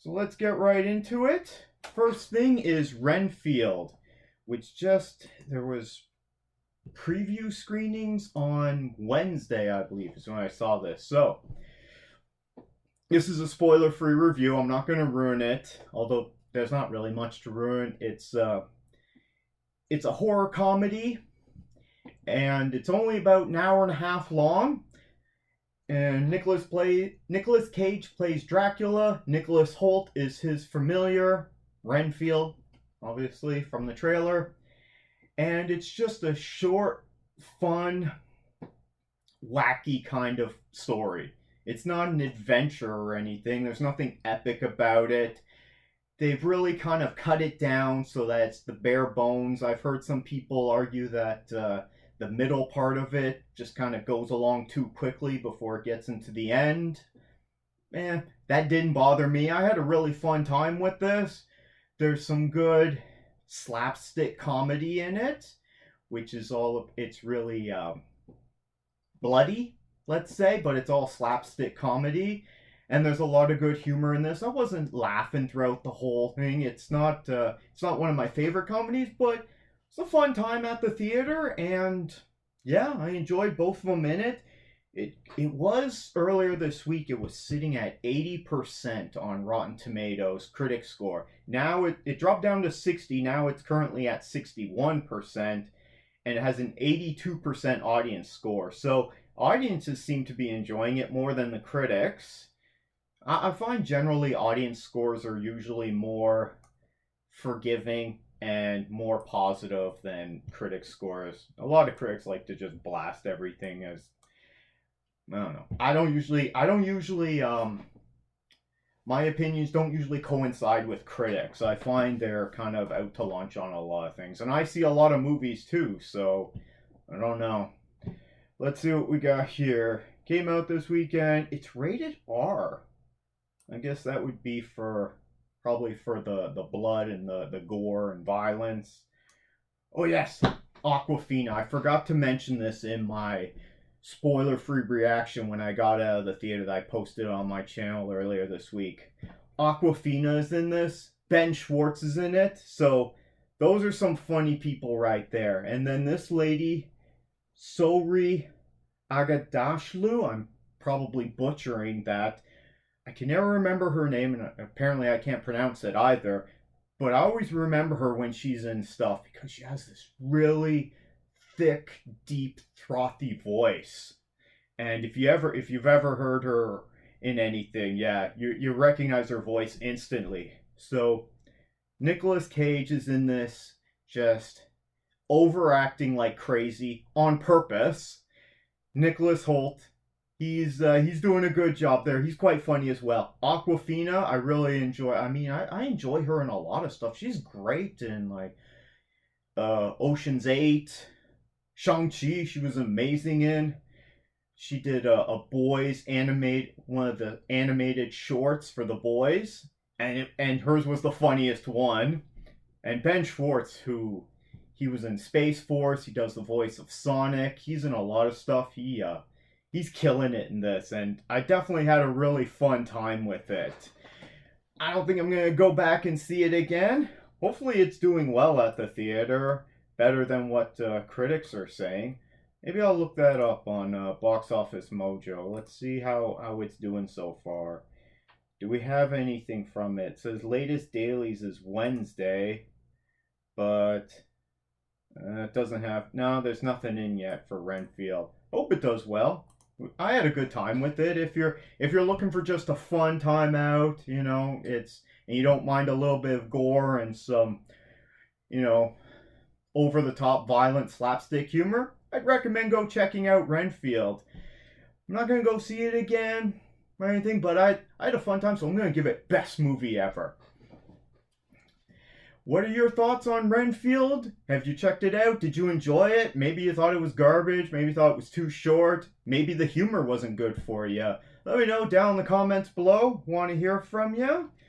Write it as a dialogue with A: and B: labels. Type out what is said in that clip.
A: So let's get right into it. First thing is Renfield, which there was preview screenings on Wednesday, I believe, is when I saw this. So this is a spoiler-free review. I'm not going to ruin it, although there's not really much to ruin. It's a horror comedy, and it's only about an hour and a half long. And Nicolas Cage plays Dracula. Nicholas Hoult is his familiar, Renfield, obviously from the trailer. And it's just a short, fun, wacky kind of story. It's not an adventure or anything. There's nothing epic about it. They've really kind of cut it down so that it's the bare bones. I've heard some people argue that the middle part of it just kind of goes along too quickly before it gets into the end. That didn't bother me. I had a really fun time with this. There's some good slapstick comedy in it, which is it's really bloody, let's say, but it's all slapstick comedy. And there's a lot of good humor in this. I wasn't laughing throughout the whole thing. It's not one of my favorite comedies, but it's a fun time at the theater, and yeah, I enjoyed both of them in it. It was earlier this week. It was sitting at 80% on Rotten Tomatoes critic score. Now it dropped down to 60. Now it's currently at 61%, and it has an 82% audience score. So audiences seem to be enjoying it more than the critics. I find generally audience scores are usually more forgiving and more positive than critic scores. A lot of critics like to just blast everything as, I don't know. I don't usually my opinions don't usually coincide with critics. I find they're kind of out to lunch on a lot of things. And I see a lot of movies too, so I don't know. Let's see what we got here. Came out this weekend. It's rated R. I guess that would be probably for the blood and the gore and violence. Oh yes, Aquafina. I forgot to mention this in my spoiler-free reaction when I got out of the theater that I posted on my channel earlier this week. Aquafina is in this. Ben Schwartz is in it. So those are some funny people right there. And then this lady, Sori Agadashlu, I'm probably butchering that. I can never remember her name, and apparently I can't pronounce it either. But I always remember her when she's in stuff because she has this really thick, deep, frothy voice. And if you've ever heard her in anything, yeah, you recognize her voice instantly. So Nicolas Cage is in this, just overacting like crazy on purpose. Nicholas Hoult, he's doing a good job there. He's quite funny as well. Aquafina, I really enjoy. I mean, I enjoy her in a lot of stuff. She's great in like Ocean's 8, Shang-Chi. She was amazing in. She did one of the animated shorts for the boys, and hers was the funniest one. And Ben Schwartz, he was in Space Force. He does the voice of Sonic. He's in a lot of stuff. He's killing it in this, and I definitely had a really fun time with it. I don't think I'm going to go back and see it again. Hopefully it's doing well at the theater, better than what critics are saying. Maybe I'll look that up on Box Office Mojo. Let's see how it's doing so far. Do we have anything from it? It says latest dailies is Wednesday, but it doesn't have... No, there's nothing in yet for Renfield. Hope it does well. I had a good time with it. If you're looking for just a fun time out, and you don't mind a little bit of gore and some, over the top violent slapstick humor, I'd recommend go checking out Renfield. I'm not gonna go see it again or anything, but I had a fun time, so I'm gonna give it best movie ever. What are your thoughts on Renfield? Have you checked it out? Did you enjoy it? Maybe you thought it was garbage. Maybe you thought it was too short. Maybe the humor wasn't good for you. Let me know down in the comments below. Want to hear from you.